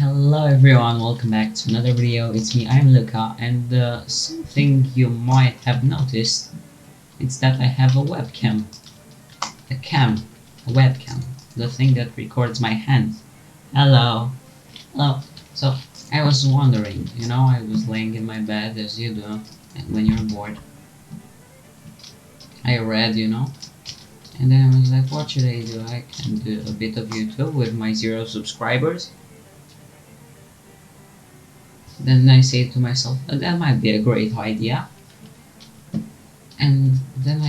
Hello everyone, welcome back to another video. It's me, I'm Luca, and something you might have noticed is that I have a webcam. A webcam. The thing that records my hand. Hello. Hello. So, I was wondering, I was laying in my bed as you do, and when you're bored. I read, and then I was like, what should I do? I can do a bit of YouTube with my 0 subscribers. Then I say to myself, that might be a great idea. And then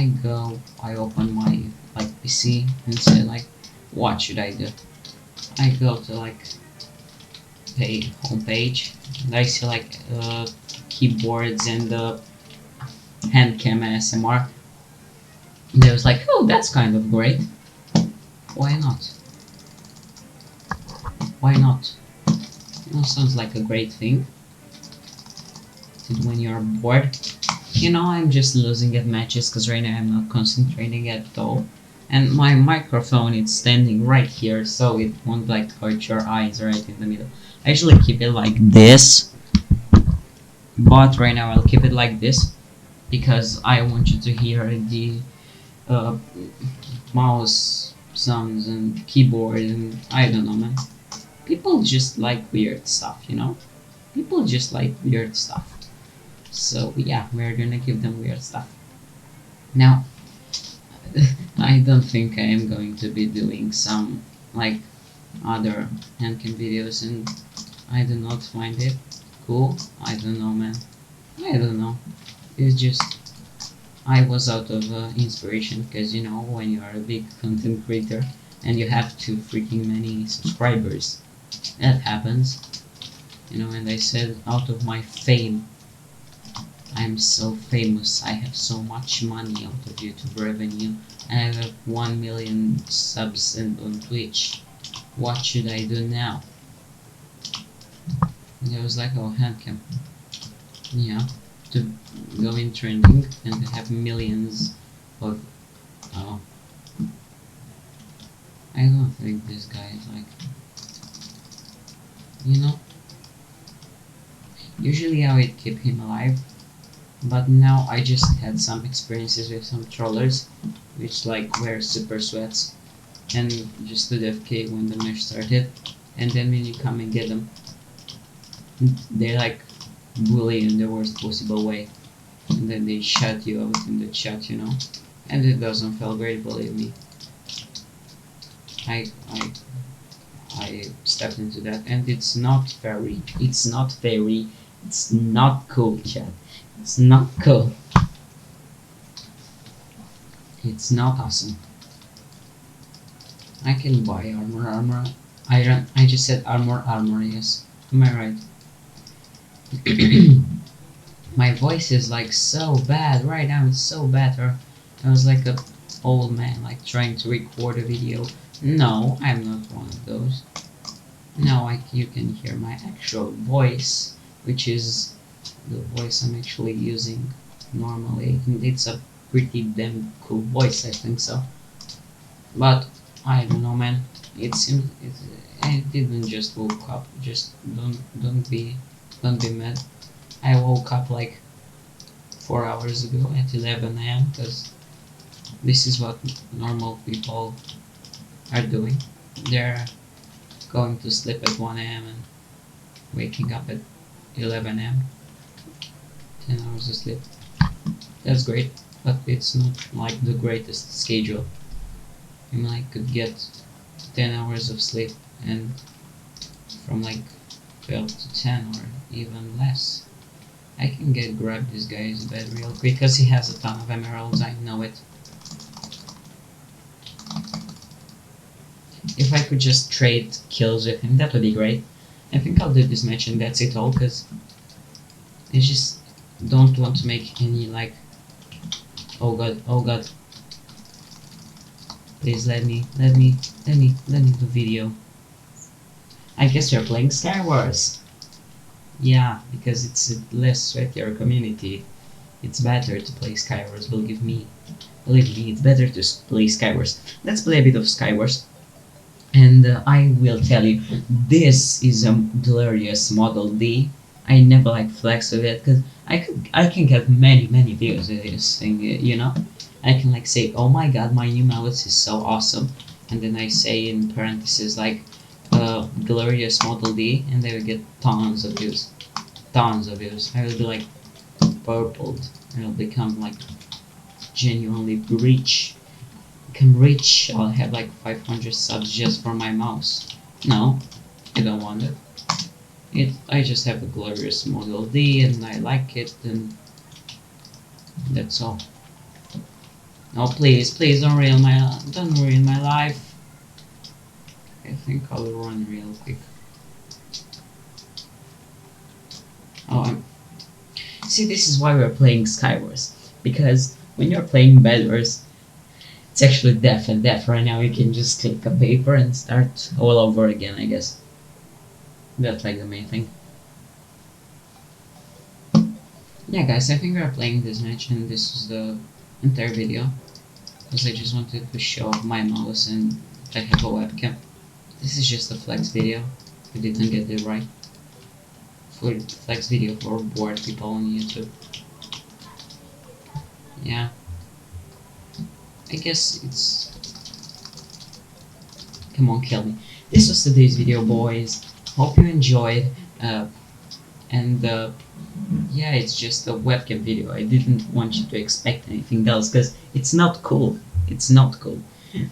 I open my PC and say what should I do? I go to homepage and I see keyboards and handcam ASMR. And I was like, oh, that's kind of great. Why not? Why not? Sounds like a great thing. When you're bored. I'm just losing at matches because right now I'm not concentrating at all. And my microphone is standing right here, so it won't hurt your eyes right in the middle. I usually keep it like this, but right now I'll keep it like this because I want you to hear the mouse sounds and keyboard, and I don't know, man. People just like weird stuff, People just like weird stuff. So yeah, we're gonna give them weird stuff. Now, I don't think I am going to be doing some other handcam videos, and I do not find it cool. I don't know, man. I don't know. It's just I was out of inspiration because when you are a big content creator and you have too freaking many subscribers, that happens. And I said, out of my fame, I'm so famous, I have so much money out of YouTube revenue, and I have 1 million subs on Twitch. What should I do now? And I was like, oh, handcam. Yeah, to go in trending and to have millions of... Oh. I don't think this guy is usually I would keep him alive. But now I just had some experiences with some trollers which wear super sweats and just stood FK when the match started, and then when you come and get them, they bully in the worst possible way, and then they shut you out in the chat, and it doesn't feel great, believe me. I stepped into that, and it's not cool, chat. It's not cool. It's not awesome. I can buy armor. I just said armor, yes. Am I right? My voice is so bad right now. It's so bad. Or I was like a old man trying to record a video. No, I'm not one of those. Now you can hear my actual voice, which is the voice I'm actually using normally, and it's a pretty damn cool voice, I think so. But I don't know, man. I didn't just woke up. Just don't be mad. I woke up 4 hours ago at 11 AM because this is what normal people are doing. They're going to sleep at 1 AM and waking up at 11 AM. 10 hours of sleep. That's great, but it's not the greatest schedule. I could get 10 hours of sleep and from 12 to 10 or even less. I can grab this guy's bed real quick because he has a ton of emeralds, I know it. If I could just trade kills with him, that would be great. I think I'll do this match and that's it all, because I just don't want to make any oh god, please let me do video. I guess you're playing Skywars. Yeah, because it's a less sweatier community. It's better to play Skywars, believe me, it's better to play Skywars. Let's play a bit of Skywars. And I will tell you, this is a glorious Model D. I never like flex with it because I can get many views with this thing. You know, I can like say, oh my god, my new mouse is so awesome, and then I say in parentheses like, glorious Model D, and they will get tons of views, tons of views. I will be like purpled. I will become like genuinely rich. Become rich. I'll have like 500 subs just for my mouse. No, I don't want it. I just have a glorious Model D and I like it, and that's all. No, please don't ruin my life. I think I'll run real quick. Oh, see, this is why we're playing Skywars, because when you're playing Bedwars, it's actually death and death. Right now, you can just click a paper and start all over again, I guess. That's like the main thing. Yeah, guys, I think we are playing this match, and this is the entire video, because I just wanted to show off my mouse and I have a webcam. This is just a flex video. I didn't get it right. For flex video for bored people on YouTube. Yeah. I guess it's... Come on, kill me. This was today's video, boys. Hope you enjoyed. Yeah, it's just a webcam video. I didn't want you to expect anything else, because it's not cool. It's not cool.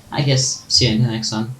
I guess see you in the next one.